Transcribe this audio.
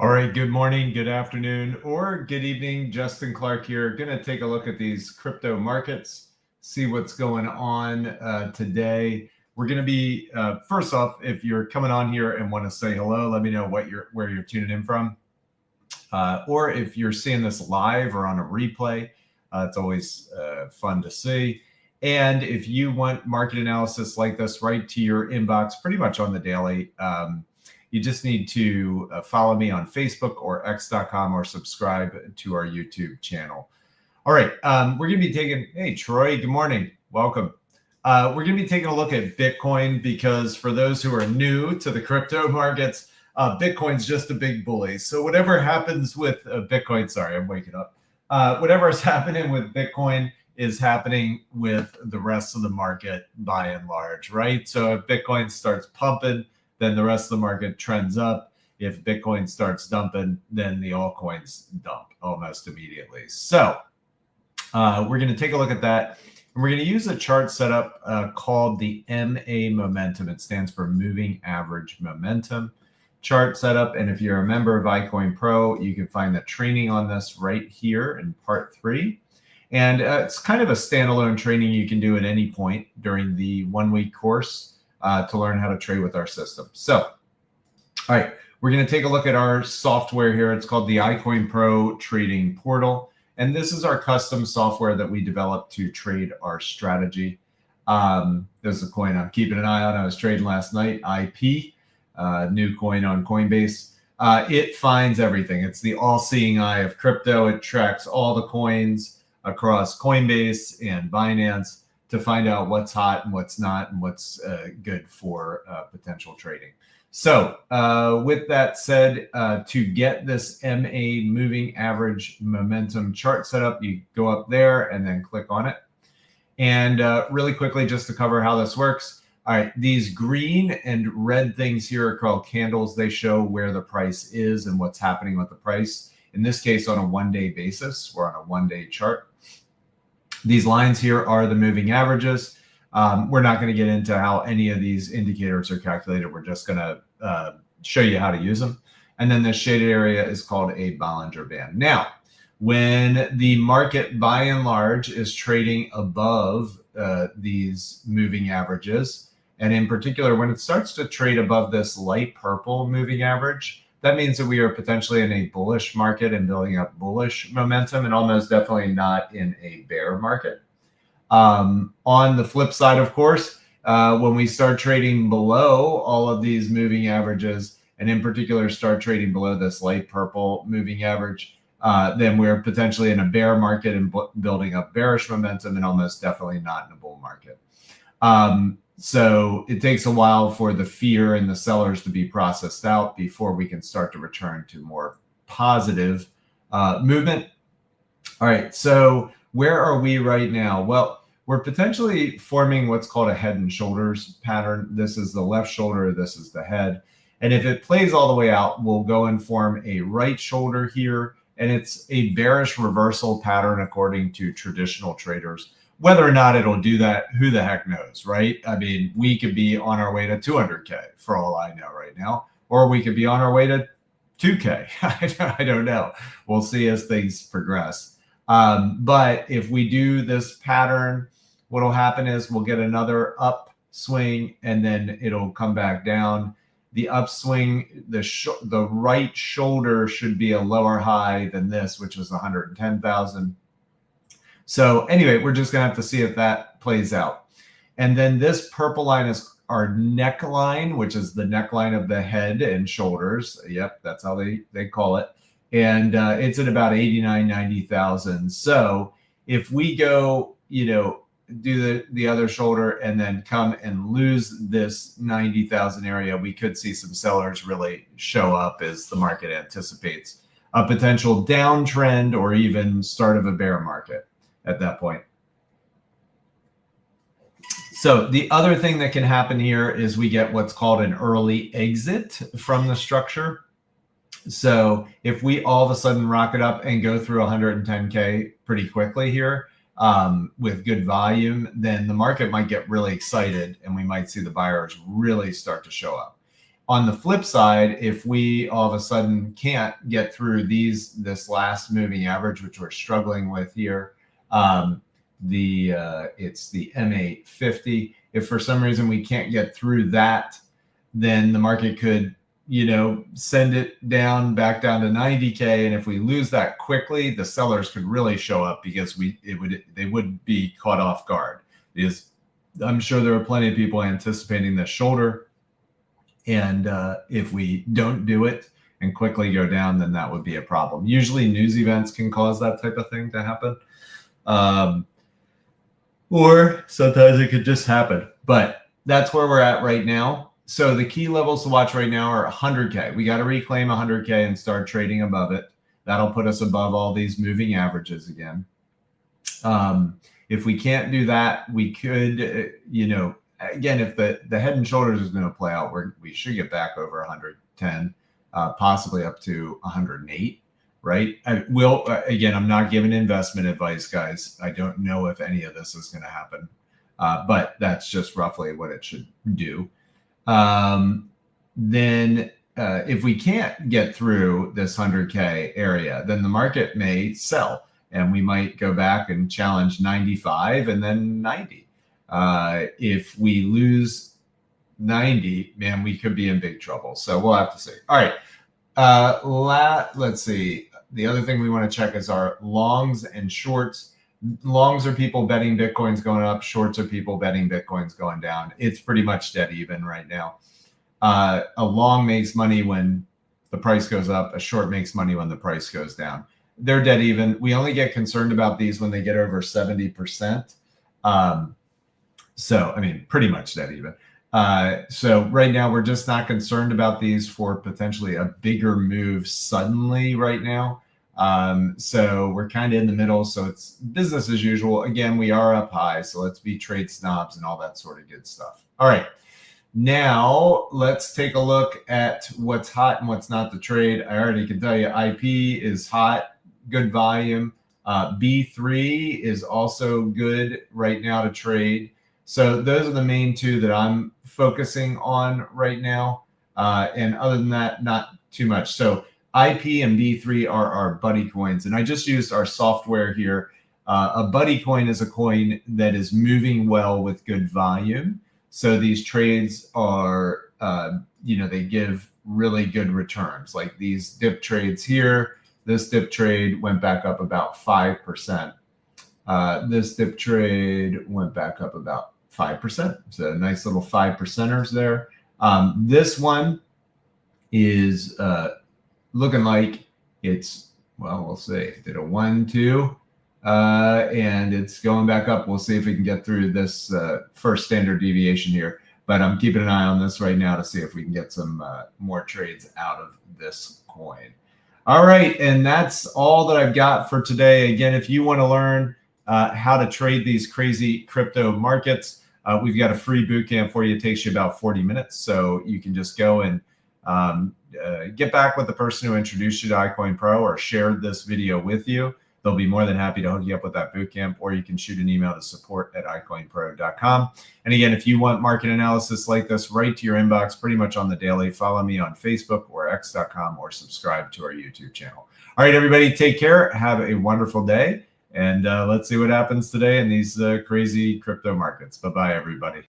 All right, good morning, good afternoon, or good evening. Justin Clark here. Going to take a look at these crypto markets, see what's going on today. We're going to be, first off, if you're coming on here and want to say hello, let me know where you're tuning in from. Or if you're seeing this live or on a replay, it's always fun to see. And if you want market analysis like this right to your inbox pretty much on the daily, you just need to follow me on Facebook or x.com or subscribe to our YouTube channel. All right, we're going to be taking, hey, Troy, good morning. Welcome. We're going to be taking a look at Bitcoin because for those who are new to the crypto markets, Bitcoin's just a big bully. So whatever happens with Bitcoin, sorry, I'm waking up. Whatever is happening with Bitcoin is happening with the rest of the market by and large, right? So if Bitcoin starts pumping, then the rest of the market trends up. If Bitcoin starts dumping, then the altcoins dump almost immediately. So we're going to take a look at that. And we're going to use a chart setup called the MA momentum. It stands for moving average momentum chart setup. And if you're a member of iCoinPro, you can find the training on this right here in part 3. And it's kind of a standalone training you can do at any point during the 1-week course to learn how to trade with our system. So, all right, we're going to take a look at our software here. It's called the iCoinPro Trading Portal. And this is our custom software that we developed to trade our strategy. There's a coin I'm keeping an eye on. I was trading last night, IP, new coin on Coinbase. It finds everything. It's the all-seeing eye of crypto. It tracks all the coins across Coinbase and Binance to find out what's hot and what's not and what's good for potential trading. So with that said, to get this MA moving average momentum chart set up, you go up there and then click on it. And really quickly, just to cover how this works. All right, these green and red things here are called candles. They show where the price is and what's happening with the price. In this case, on a 1-day basis, we're on a 1-day chart. These lines here are the moving averages. We're not going to get into how any of these indicators are calculated. We're just going to show you how to use them. And then this shaded area is called a Bollinger Band. Now, when the market by and large is trading above these moving averages, and in particular, when it starts to trade above this light purple moving average, that means that we are potentially in a bullish market and building up bullish momentum, and almost definitely not in a bear market. On the flip side, of course, when we start trading below all of these moving averages, and in particular start trading below this light purple moving average, then we're potentially in a bear market and building up bearish momentum, and almost definitely not in a bull market. So it takes a while for the fear and the sellers to be processed out before we can start to return to more positive movement. All right, so where are we right now? Well, we're potentially forming what's called a head and shoulders pattern. This is the left shoulder, this is the head. And if it plays all the way out, we'll go and form a right shoulder here. And it's a bearish reversal pattern according to traditional traders. Whether or not it'll do that, who the heck knows, right? I mean, we could be on our way to 200K for all I know right now, or we could be on our way to 2K. I don't know. We'll see as things progress. But if we do this pattern, what'll happen is we'll get another upswing and then it'll come back down. The upswing, the right shoulder should be a lower high than this, which was 110,000. So anyway, we're just going to have to see if that plays out. And then this purple line is our neckline, which is the neckline of the head and shoulders. Yep, that's how they call it. And it's at about 89, 90,000. So if we go, do the other shoulder and then come and lose this 90,000 area, we could see some sellers really show up as the market anticipates a potential downtrend or even start of a bear market at that point. So the other thing that can happen here is we get what's called an early exit from the structure. So if we all of a sudden rocket up and go through 110K pretty quickly here with good volume, then the market might get really excited and we might see the buyers really start to show up. On the flip side, if we all of a sudden can't get through this last moving average, which we're struggling with here, it's the M850. If for some reason we can't get through that, then the market could, send it back down to 90K. And if we lose that quickly, the sellers could really show up because they would be caught off guard. Because I'm sure there are plenty of people anticipating this shoulder. And if we don't do it and quickly go down, then that would be a problem. Usually news events can cause that type of thing to happen. Or sometimes it could just happen. But that's where we're at right now. So the key levels to watch right now are 100K. We got to reclaim 100K and start trading above it. That'll put us above all these moving averages again. If we can't do that, we could, again, if the head and shoulders is going to play out, we should get back over 110, possibly up to 108, right? Again, I'm not giving investment advice, guys. I don't know if any of this is going to happen, but that's just roughly what it should do. Then if we can't get through this 100K area, then the market may sell and we might go back and challenge 95 and then 90. If we lose 90, man, we could be in big trouble. So we'll have to see. All right. Let's see. The other thing we want to check is our longs and shorts. Longs are people betting Bitcoin's going up. Shorts are people betting Bitcoin's going down. It's pretty much dead even right now. A long makes money when the price goes up. A short makes money when the price goes down. They're dead even. We only get concerned about these when they get over 70%. So, I mean, pretty much dead even. So right now, we're just not concerned about these for potentially a bigger move suddenly right now. So we're kind of in the middle. So it's business as usual. Again, we are up high. So let's be trade snobs and all that sort of good stuff. All right. Now let's take a look at what's hot and what's not to trade. I already can tell you IP is hot, good volume. B3 is also good right now to trade. So those are the main two that I'm focusing on right now. And other than that, not too much. So IP and B3 are our buddy coins. And I just used our software here. A buddy coin is a coin that is moving well with good volume. So these trades are, they give really good returns. Like these dip trades here, this dip trade went back up about 5%. This dip trade went back up about 5%. So nice little 5%ers there. This one is looking like it's, well, we'll see. Did a 1, 2, and it's going back up. We'll see if we can get through this first standard deviation here. But I'm keeping an eye on this right now to see if we can get some more trades out of this coin. All right, and that's all that I've got for today. Again, if you want to learn how to trade these crazy crypto markets, we've got a free bootcamp for you. It takes you about 40 minutes. So you can just go and get back with the person who introduced you to iCoinPro or shared this video with you. They'll be more than happy to hook you up with that bootcamp, or you can shoot an email to support@iCoinPro.com. And again, if you want market analysis like this right to your inbox pretty much on the daily, follow me on Facebook or X.com or subscribe to our YouTube channel. All right, everybody, take care. Have a wonderful day. And let's see what happens today in these crazy crypto markets. Bye-bye, everybody.